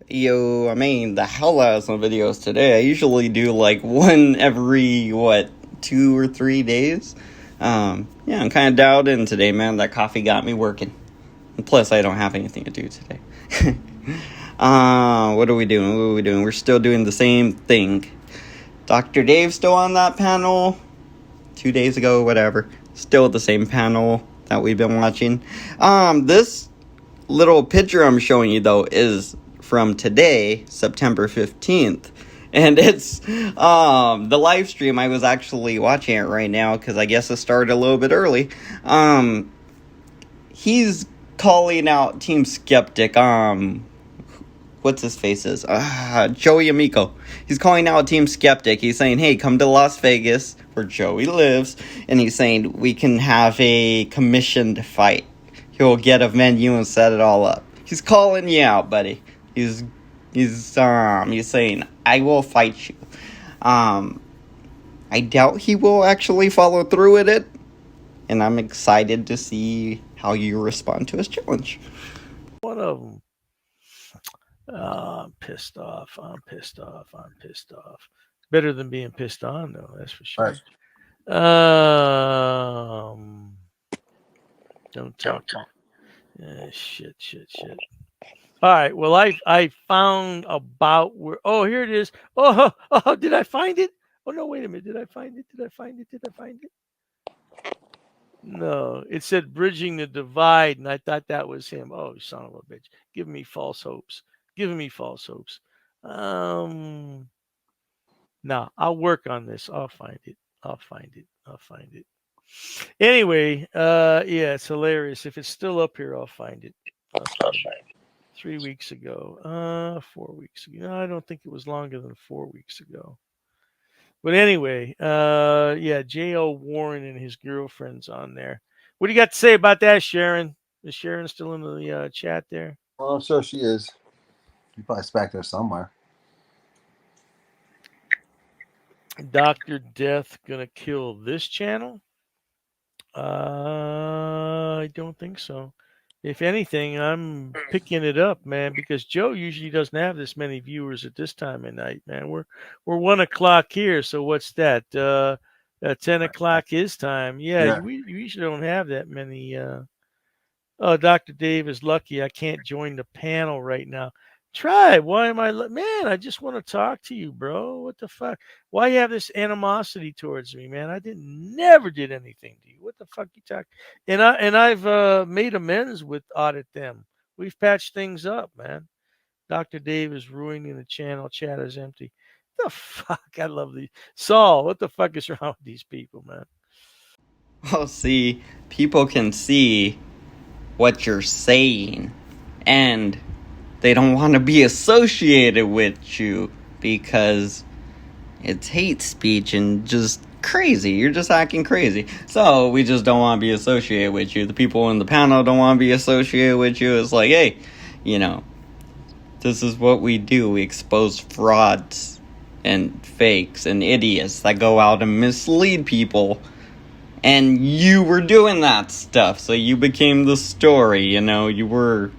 Yo, I made the hell out of some videos today. I usually do like one every, 2 or 3 days? Yeah, I'm kind of dialed in today, man. That coffee got me working. And plus, I don't have anything to do today. What are we doing? What are we doing? We're still doing the same thing. Dr. Dave's still on that panel. 2 days ago, whatever. Still the same panel that we've been watching. This little picture I'm showing you, though, is from today, September 15th. And it's the live stream. I was actually watching it right now because I guess it started a little bit early. He's calling out Team Skeptic. What's his face is? Joey Amico. He's calling out Team Skeptic. He's saying, hey, come to Las Vegas, where Joey lives, and he's saying we can have a commissioned fight. He'll get a venue and set it all up. He's calling you out, buddy. He's saying, I will fight you. I doubt he will actually follow through with it, and I'm excited to see how you respond to his challenge. One of them. I'm pissed off. I'm pissed off. Better than being pissed on, though. That's for sure. Right. Don't talk. Shit. All right. Well, I found about where. Oh, here it is. Oh, did I find it? Oh no, wait a minute. Did I find it? No, it said bridging the divide, and I thought that was him. Oh, son of a bitch! Giving me false hopes. No, I'll work on this. I'll find it. Anyway, yeah, it's hilarious. If it's still up here, I'll find it. 3 weeks ago. 4 weeks ago. No, I don't think it was longer than 4 weeks ago. But anyway, yeah, J.O. Warren and his girlfriend's on there. What do you got to say about that, Sharon? Is Sharon still in the chat there? Well, I'm sure she is. She's probably back there somewhere. Dr. Death gonna kill this channel? I don't think so. If anything, I'm picking it up, man, because Joe usually doesn't have this many viewers at this time of night, man. We're 1 o'clock here, so what's that? 10 o'clock his time. Yeah. We usually don't have that many. Oh, Dr. Dave is lucky. I can't join the panel right now. Try. Why am I? Man, I just want to talk to you, bro. What the fuck? Why you have this animosity towards me, man? I never did anything to you. What the fuck you talk? And I've made amends with Audit Them. We've patched things up, man. Dr. Dave is ruining the channel. Chat is empty. The fuck? I love these. Saul, what the fuck is wrong with these people, man? Well, see, people can see what you're saying, and they don't want to be associated with you because it's hate speech and just crazy. You're just acting crazy. So we just don't want to be associated with you. The people in the panel don't want to be associated with you. It's like, hey, this is what we do. We expose frauds and fakes and idiots that go out and mislead people. And you were doing that stuff, so you became the story, you were,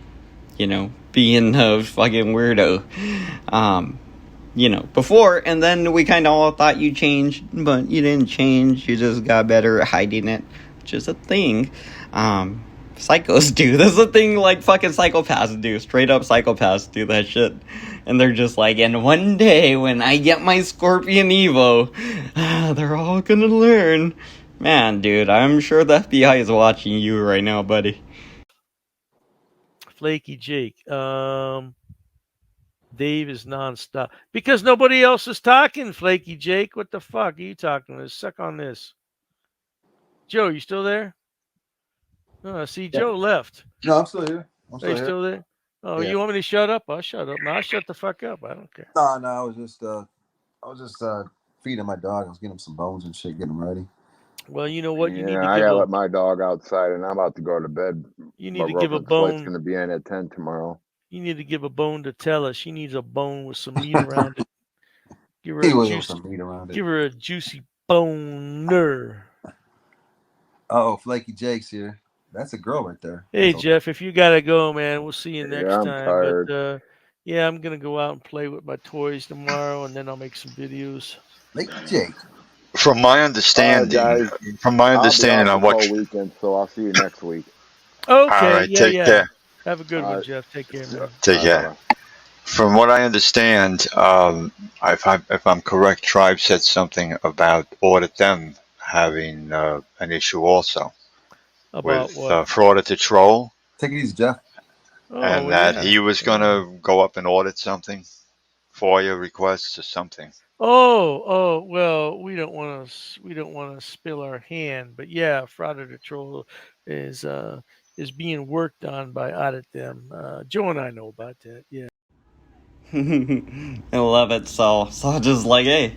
being a fucking weirdo, before, and then we kind of all thought you changed, but you didn't change, you just got better at hiding it, which is a thing, psychos do. This is a thing like fucking psychopaths do, straight up psychopaths do that shit, and they're just like, and one day when I get my Scorpion Evo, they're all gonna learn. Man, dude, I'm sure the FBI is watching you right now, buddy. Flaky Jake. Dave is nonstop because nobody else is talking. Flaky Jake, what the fuck are you talking to? Suck on this. Joe, you still there? Oh, see, yeah. Joe left. No, I'm still here. Are you still there? Oh, yeah. You want me to shut up? I'll shut up. No, I'll shut the fuck up. I don't care. No, I was just feeding my dog. I was getting him some bones and shit, getting him ready. Well, you know what? You need to I gotta let my dog outside, and I'm about to go to bed. You need to give a bone. Flight's gonna be in at 10 tomorrow. You need to give a bone to Tella. She needs a bone with some meat around it. Give her a juicy boner. Oh, Flaky Jake's here. That's a girl right there. Hey, Jeff, if you gotta go, man, we'll see you next time. Tired. But Yeah, I'm gonna go out and play with my toys tomorrow, and then I'll make some videos. Lake Jake. From my All right, understanding, guys. from my I'll be understanding, off I this whole watched. weekend, so I'll see you next week. All Okay, right, yeah, take yeah. care. Have a good All one, right. Jeff. Take care, man. Take All right. Bye care. bye. From what I understand, if I'm correct, Tribe said something about Audit Them having an issue also About with what? Fraud to Troll, Take it easy, Jeff. Oh, and well, that yeah. he was going Yeah. to go up and audit something, FOIA requests or something. Oh, well, we don't want to spill our hand, but yeah, Fraud or Troll is being worked on by Audit Them. Joe and I know about that. Yeah. I love it. So just like, hey,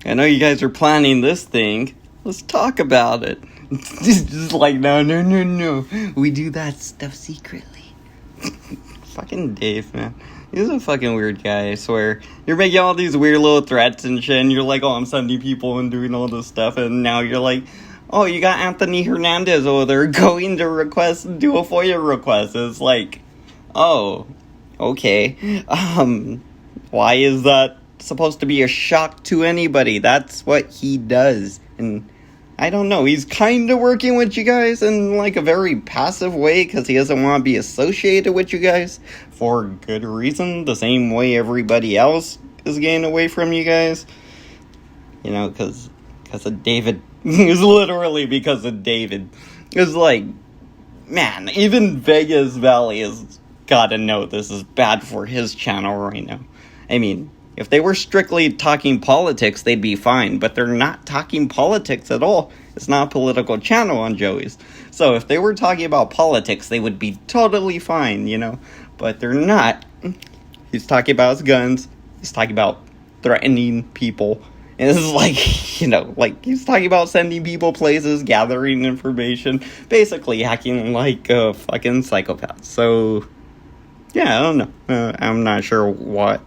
I know you guys are planning this thing. Let's talk about it. Just like, no. We do that stuff secretly. Fucking Dave, man. He's a fucking weird guy, I swear. You're making all these weird little threats and shit, and you're like, oh, I'm sending people and doing all this stuff, and now you're like, oh, you got Anthony Hernandez over there going to do a FOIA request. It's like, oh, okay. Why is that supposed to be a shock to anybody? That's what he does. And I don't know. He's kind of working with you guys in like a very passive way because he doesn't want to be associated with you guys for good reason. The same way everybody else is getting away from you guys. You know, because of David. It's literally because of David. It's like, man, even Vegas Valley has got to know this is bad for his channel right now. I mean, if they were strictly talking politics, they'd be fine, but they're not talking politics at all. It's not a political channel on Joey's. So if they were talking about politics, they would be totally fine, you know? But they're not. He's talking about his guns. He's talking about threatening people. And this is like, you know, like he's talking about sending people places, gathering information, basically acting like a fucking psychopath. So, yeah, I don't know. I'm not sure what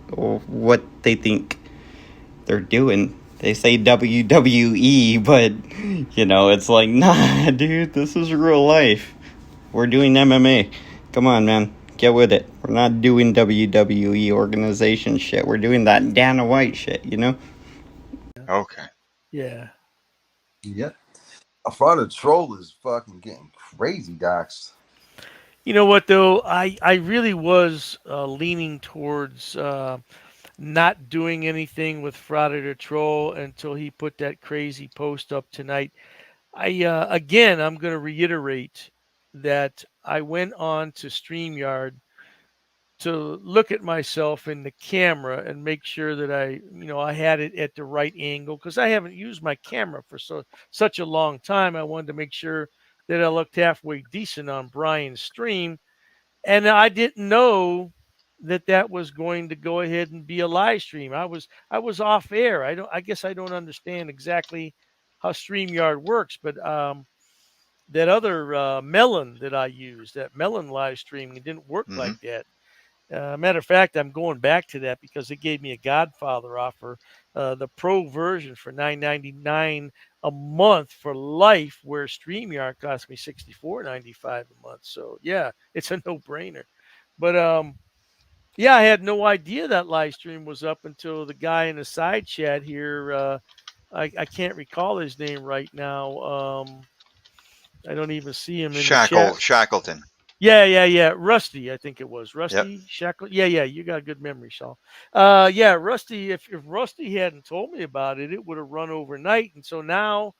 they think they're doing. They say WWE, but, you know, it's like, nah, dude, this is real life. We're doing MMA. Come on, man. Get with it. We're not doing WWE organization shit. We're doing that Dana White shit, you know? Okay. Yeah. Yep. A fraud troll is fucking getting crazy, docs. You know what though? I really was leaning towards not doing anything with Fraud or Troll until he put that crazy post up tonight. Again, I'm going to reiterate that I went on to StreamYard to look at myself in the camera and make sure that I had it at the right angle because I haven't used my camera for such a long time. I wanted to make sure that I looked halfway decent on Brian's stream, and I didn't know that was going to go ahead and be a live stream. I was off air. I guess I don't understand exactly how StreamYard works, but that other Melon that I used, that Melon live streaming, it didn't work Hmm. like that. Matter of fact, I'm going back to that because they gave me a Godfather offer, the pro version for $9.99 a month for life, where StreamYard cost me $64.95 a month. So yeah, it's a no-brainer. But yeah, I had no idea that live stream was up until the guy in the side chat here. I can't recall his name right now. I don't even see him in the chat. Shackleton. Yeah. Rusty, I think it was. Yep. Rusty Shackle. Yeah, you got a good memory, Saul. Yeah, Rusty, if Rusty hadn't told me about it, it would have run overnight. And so now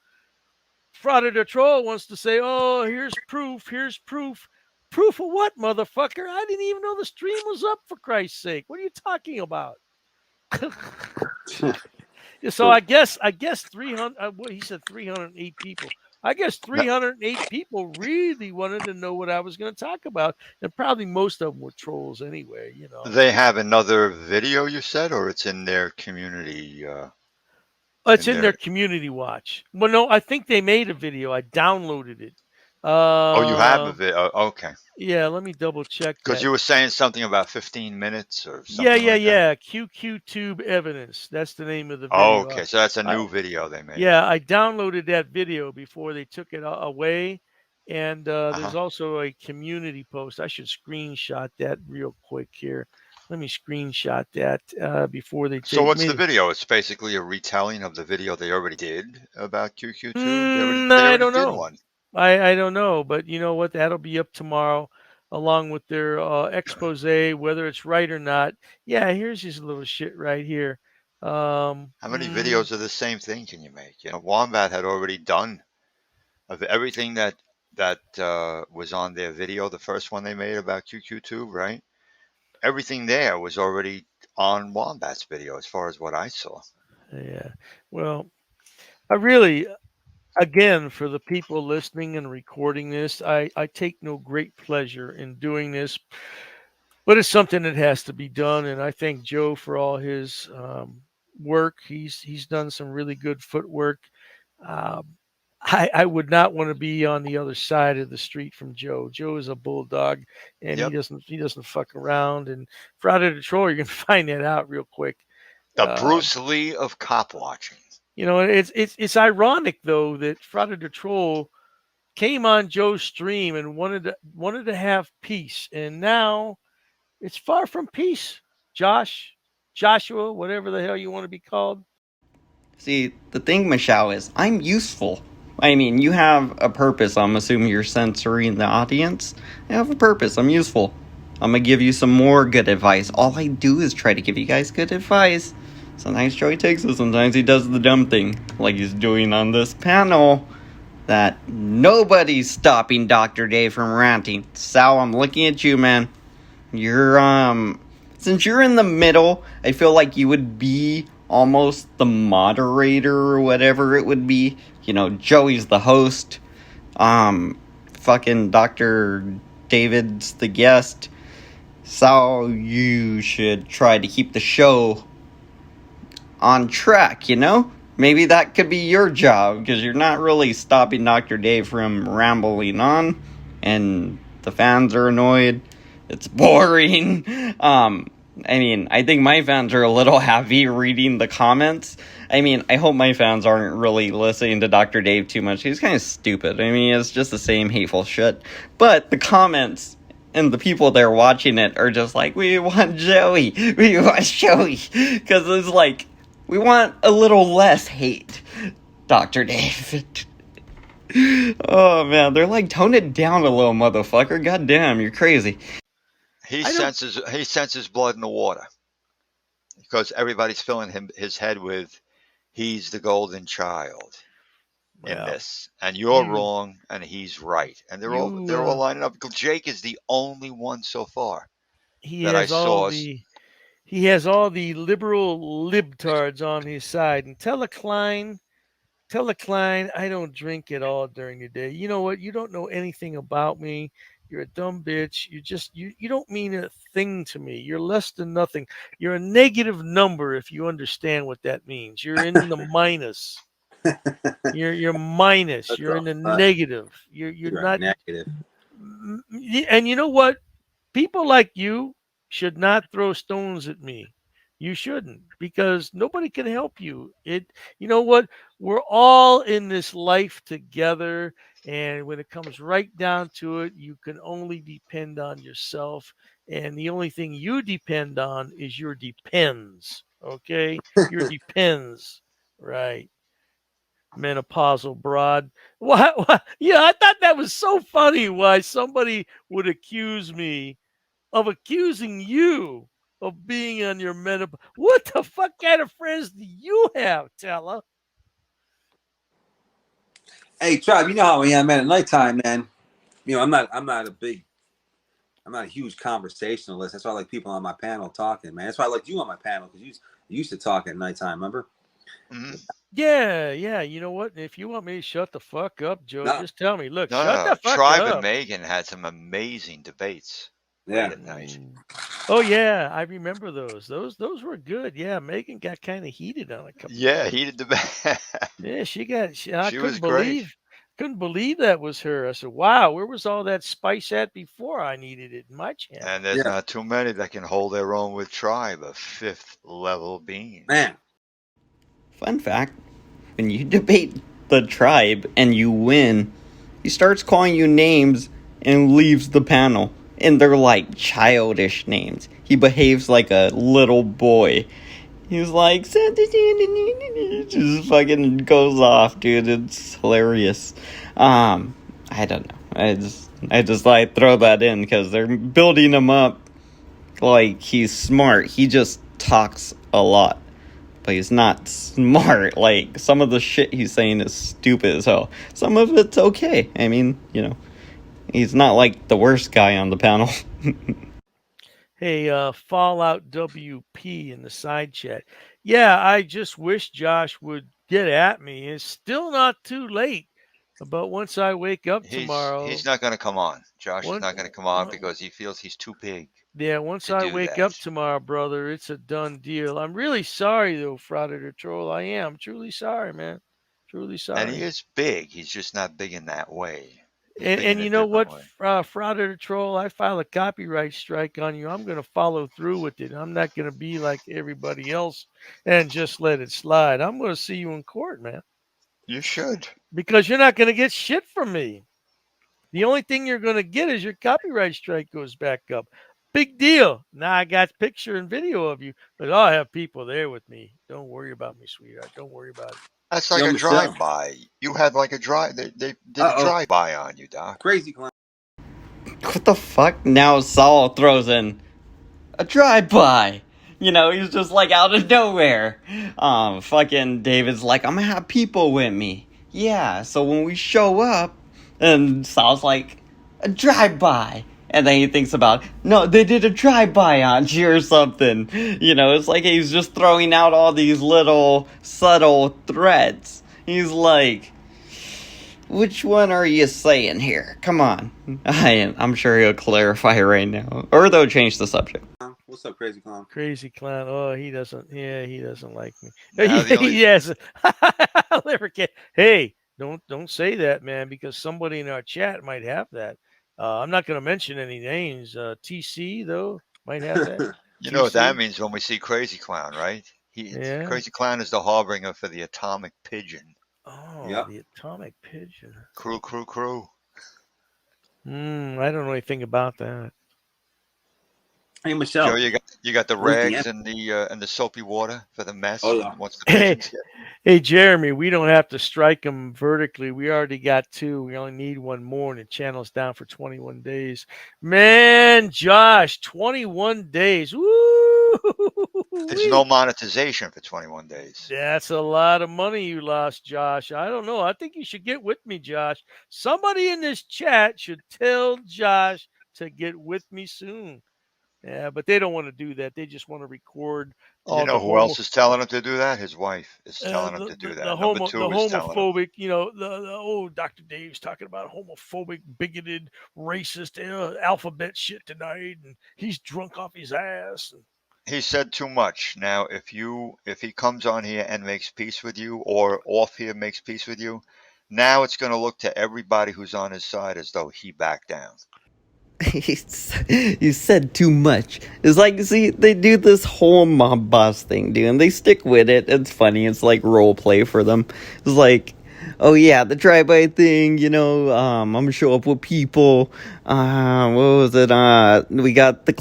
Frauded Troll wants to say, oh, here's proof. Here's proof. Proof of what, motherfucker? I didn't even know the stream was up, for Christ's sake. What are you talking about? So I guess 300. What he said, 308 people. I guess No, 308 people really wanted to know what I was going to talk about, and probably most of them were trolls anyway. You know, they have another video, you said, or it's in their community. it's In in their their. community watch. Well, no, I think they made a video. I downloaded it. Oh, you have Uh, a video. Okay. yeah, let me double check Because that. you were saying something about 15 minutes or Yeah, something like that. QQ Tube Evidence. That's the name of the Oh, video. okay. So that's a I, new video they made. Yeah, I downloaded that video before they took it away. And there's Uh-huh. also a community post. I should screenshot that real quick here. Let me screenshot that before they take. So what's the video? It's basically a retelling of the video they already did about QQ2. They I already don't did know. one. I don't know, but you know what? That'll be up tomorrow, along with their expose, whether it's right or not. Yeah, here's his little shit right here. How many videos of the same thing can you make? You know, Wombat had already done of everything that was on their video, the first one they made about QQ2, right? Everything there was already on Wombat's video, as far as what I saw. Yeah. Well, I really, again, for the people listening and recording this, I take no great pleasure in doing this, but it's something that has to be done. And I thank Joe for all his work. He's done some really good footwork. Um, I would not want to be on the other side of the street from Joe. Joe is a bulldog, and Yep. he doesn't fuck around. And Friday the Troll, you're gonna find that out real quick. The Bruce Lee of cop watching. You know, it's ironic though that Friday the Troll came on Joe's stream and wanted to have peace, and now it's far from peace. Joshua, whatever the hell you want to be called. See, the thing, Michelle, is I'm useful. I mean, you have a purpose. I'm assuming you're censoring the audience. I have a purpose. I'm useful. I'm gonna give you some more good advice. All I do is try to give you guys good advice. Sometimes Joey takes it, sometimes he does the dumb thing, like he's doing on this panel, that nobody's stopping Dr. Dave from ranting. Sal, I'm looking at you, man. You're, since you're in the middle, I feel like you would be almost the moderator or whatever it would be. You know, Joey's the host. Fucking Dr. David's the guest. So you should try to keep the show on track, you know? Maybe that could be your job, because you're not really stopping Dr. Dave from rambling on, and the fans are annoyed. It's boring. I mean, I think my fans are a little heavy reading the comments. I mean, I hope my fans aren't really listening to Dr. Dave too much. He's kind of stupid. I mean, it's just the same hateful shit. But the comments and the people there watching it are just like, we want Joey. We want Joey. Because it's like, we want a little less hate, Dr. Dave. Oh, man, they're like, tone it down a little, motherfucker. God damn, you're crazy. He senses blood in the water, because everybody's filling his head with he's the golden child in this, and you're wrong and he's right, and they're all lining up. Jake is the only one so far that I saw. He has all the liberal libtards on his side, and tell a Klein, I don't drink at all during the day. You know what? You don't know anything about me. You're a dumb bitch. You don't mean a thing to me. You're less than nothing. You're a negative number, if you understand what that means. You're in the minus. You're minus. That's you're in the negative. You're not negative. And you know what? People like you should not throw stones at me. You shouldn't, because nobody can help you. You know what? We're all in this life together, and when it comes right down to it, you can only depend on yourself, and the only thing you depend on is your depends. Okay, your depends, right? Menopausal broad. What? Yeah, I thought that was so funny. Why somebody would accuse me of accusing you of being on your menopause. What the fuck kind of friends do you have, Tella? Hey, Tribe, you know how I am, man. At nighttime, man. You know, I'm not a huge conversationalist. That's why I like people on my panel talking, man. That's why I like you on my panel, because you used to talk at nighttime, remember? Mm-hmm. Yeah. You know what? If you want me to shut the fuck up, Joe, just tell me. Look, shut the fuck Tribe up. and Megan had some amazing debates late at night. Oh yeah, I remember those. Those were good. Yeah, Megan got kind of heated on a couple. Yeah, heated debate. Yeah, I was great. Couldn't believe that was her. I said, "Wow, where was all that spice at before I needed it in my channel?" And there's not too many that can hold their own with Tribe, a 5th level being. Man. Fun fact, when you debate the Tribe and you win, he starts calling you names and leaves the panel. and they're like childish names. He behaves like a little boy. He's like, just fucking goes off, dude. It's hilarious. I don't know. I just like throw that in because they're building him up like he's smart. He just talks a lot, but he's not smart. Like, some of the shit he's saying is stupid as hell. Some of it's okay. I mean, he's not like the worst guy on the panel. Hey, Fallout WP in the side chat. Yeah, I just wish Josh would get at me. It's still not too late. But once I wake up tomorrow, He's not going to come on. Josh is One- not going to come on because he feels he's too big. yeah, once to I do wake that. up tomorrow, brother, it's a done deal. I'm really sorry though, Frauditor Troll. I am truly sorry, man. Truly sorry. And he is big. He's just not big in that way. And you know what, Frauditor Troll, I file a copyright strike on you. I'm going to follow through with it. I'm not going to be like everybody else and just let it slide. I'm going to see you in court, man. You should. Because you're not going to get shit from me. The only thing you're going to get is your copyright strike goes back up. Big deal. Now I got picture and video of you, but I'll have people there with me. Don't worry about me, sweetheart. Don't worry about it. That's like a drive-by. You had like a drive. They did a drive-by on you, Doc. Crazy clown. What the fuck? Now Saul throws in a drive-by. He's just like out of nowhere. Fucking David's like, I'm gonna have people with me. Yeah, so when we show up, and Saul's like, a drive-by. And then he thinks about, no, they did a drive-by on you or something. It's like he's just throwing out all these little subtle threats. He's like, which one are you saying here? Come on. I'm sure he'll clarify right now. Or they'll change the subject. What's up, Crazy Clown? Crazy Clown. Oh, he doesn't like me. Only... Yes. I'll never get. Hey, don't say that, man, because somebody in our chat might have that. I'm not going to mention any names. TC, though, might have that. You know what that means when we see Crazy Clown, right? Crazy Clown is the harbinger for the atomic pigeon. Oh, yep. The atomic pigeon. Crew. I don't know anything about that. Hey, Michelle. Joe, you got the rags and the soapy water for the mess. Oh, yeah. Once the pigeons get... Hey, Jeremy, we don't have to strike them vertically. We already got 2. We only need 1 more, and the channel's down for 21 days. Man, Josh, 21 days. Woo! There's no monetization for 21 days. That's a lot of money you lost, Josh. I don't know. I think you should get with me, Josh. Somebody in this chat should tell Josh to get with me soon. Yeah, but they don't want to do that. They just want to record. You know who else is telling him to do that? His wife is telling him to do that. The homophobic, Dr. Dave's talking about homophobic, bigoted, racist, alphabet shit tonight, and he's drunk off his ass. He said too much. Now, if he comes on here and makes peace with you, or off here makes peace with you, now it's going to look to everybody who's on his side as though he backed down. You said too much. It's like, see, they do this whole mob boss thing, dude, and they stick with it. It's funny. It's like role play for them. It's like, oh yeah, the drive-by thing, I'm gonna show up with people. What was it? We got the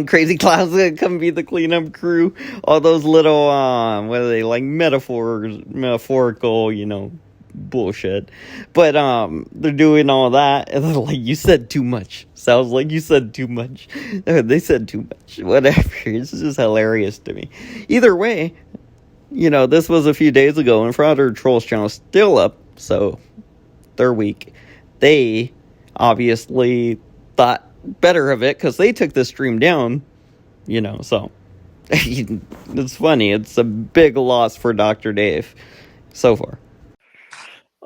crazy clown's gonna come be the cleanup crew. All those little, what are they, like metaphorical, bullshit. But they're doing all that, and they're like, you said too much. Sounds like you said too much. They said too much. Whatever. It's just hilarious to me. Either way, this was a few days ago, and Frauditor Troll's channel is still up, so they're weak. They obviously thought better of it because they took the stream down, so it's funny. It's a big loss for Dr. Dave so far.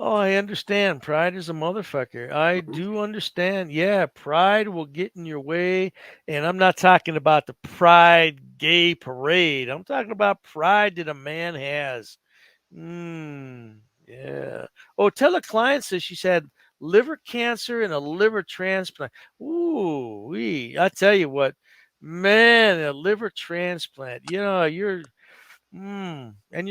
Oh, I understand. Pride is a motherfucker. I do understand. Yeah, pride will get in your way. And I'm not talking about the pride gay parade. I'm talking about pride that a man has. Yeah. Oh, tell a client says she's had liver cancer and a liver transplant. Ooh, I tell you what, man, a liver transplant. And you're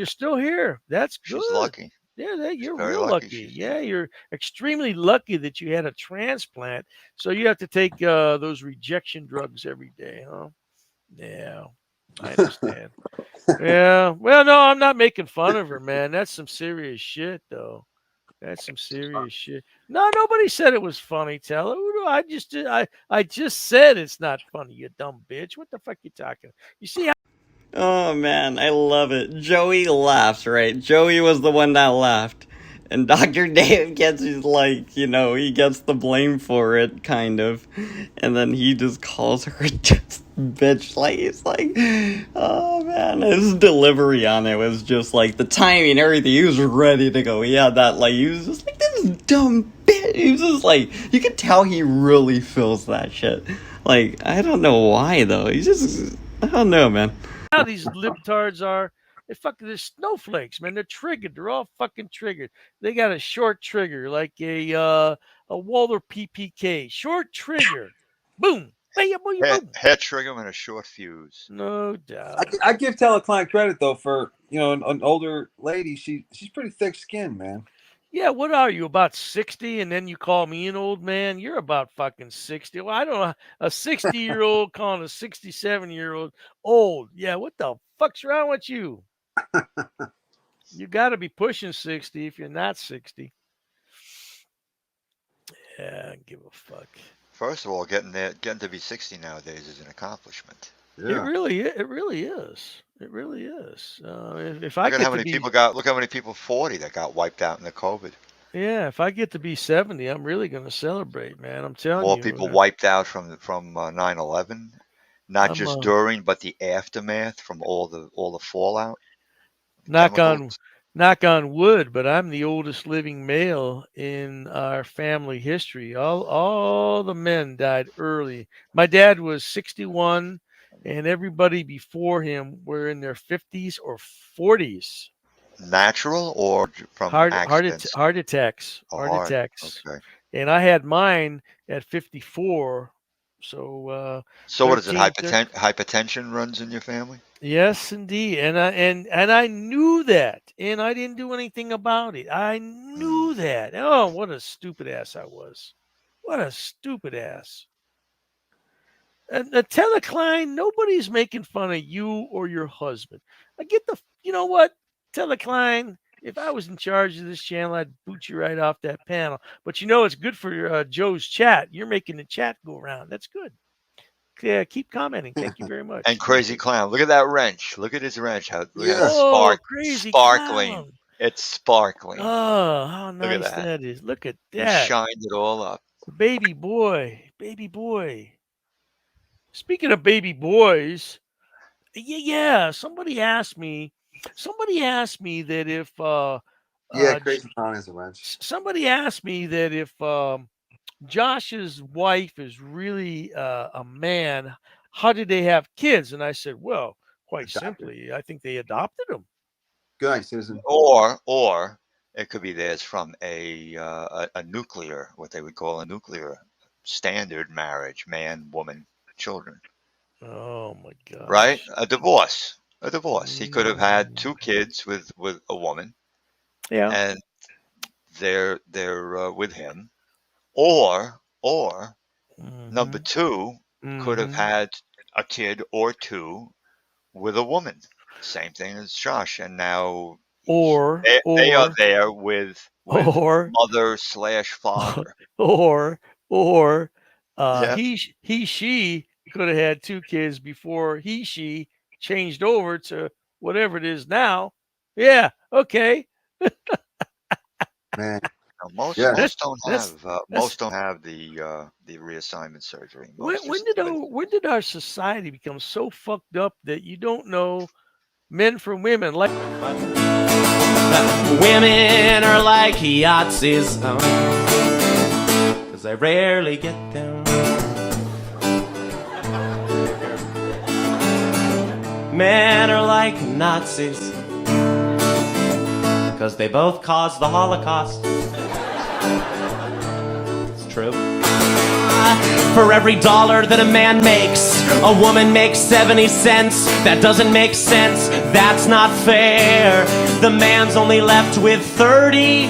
still here. That's good. She's lucky. Yeah, you're very real lucky, lucky. she Yeah, said. you're extremely lucky that you had a transplant. So you have to take those rejection drugs every day, huh? Yeah, I understand. Yeah. Well, no, I'm not making fun of her, man. That's some serious shit, though. That's some serious shit. No, nobody said it was funny, Teller. I just did. I just said it's not funny. You dumb bitch. What the fuck you talking? You see how? Oh man, I love it. Joey laughs, right? Joey was the one that laughed. And Dr. Dave gets his, like, he gets the blame for it, kind of. And then he just calls her just bitch. Like, he's like, oh man, his delivery on it was just like the timing, everything. He was ready to go. He had that, like, he was just like, this dumb bitch. He was just like, you could tell he really feels that shit. Like, I don't know why, though. He's just, I don't know, man. How these libtards are. They're snowflakes, man. They're triggered. They're all fucking triggered. They got a short trigger, like a Walther PPK. Short trigger. Boom. Bam, boom, boom. Hair trigger and a short fuse. No doubt. I give Telecline credit though for an older lady. She's pretty thick skinned, man. Yeah, what are you, about 60, and then you call me an old man? You're about fucking 60. Well, I don't know. A 60-year-old calling a 67-year-old old. Yeah, what the fuck's wrong with you? You got to be pushing 60 if you're not 60. Yeah, give a fuck. First of all, getting to be 60 nowadays is an accomplishment. Yeah. It really is. It really is. If I Look at get how to many be, people got. Look how many people 40 that got wiped out in the COVID. yeah, if I get to be 70, I'm really gonna celebrate, man. I'm telling More you. people wiped out from 9/11, not just during, but the aftermath from all the fallout. Knock on wood, but I'm the oldest living male in our family history. All the men died early. My dad was 61, and everybody before him were in their 50s or 40s. Natural or from accidents? Heart attacks. Oh, Heart attacks. Okay. And I had mine at 54. So what is it? Hypertension runs in your family? Yes, indeed, and I knew that, and I didn't do anything about it. I knew that. Oh, what a stupid ass I was! What a stupid ass! And Telecline, nobody's making fun of you or your husband. I get you know what, Telecline. If I was in charge of this channel, I'd boot you right off that panel. But it's good for Joe's chat. You're making the chat go around. That's good. Yeah, keep commenting. Thank you very much. And Crazy Clown, look at that wrench. Look at his wrench. Look Oh, at Crazy sparkling. Clown. It's sparkling. Oh, how Look at nice that is. Look at He that. shined it all up. Baby boy. Speaking of baby boys, yeah, somebody asked me that if Crazy Clown is a wrench. somebody asked me that if Josh's wife is really a man, how did they have kids? And I said, well, quite simply, I think they adopted them. Good night, Susan. Or it could be theirs from a nuclear, what they would call a nuclear standard marriage, man, woman, children. Oh my God! Right? A divorce. He could have had 2 kids with a woman. Yeah. And they're with him. Or number 2 could have had a kid or 2 with a woman. Same thing as Josh, and now they are there with mother/father. She could have had 2 kids before she changed over to whatever it is now. Yeah, okay. Man. Most don't have the reassignment surgery. When did our society become so fucked up that you don't know men from women? Like women are like Yahtzees, because I rarely get them. Men are like Nazis, because they both caused the Holocaust. It's true. For every dollar that a man makes, a woman makes 70 cents. That doesn't make sense, that's not fair. The man's only left with 30.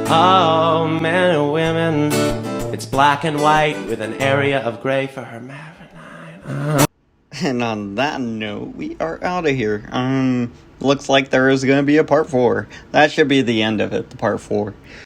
Oh, men and women, it's black and white with an area of gray for her Marinine. And on that note, we are out of here. Looks like there is going to be a part 4. That should be the end of it, the part 4.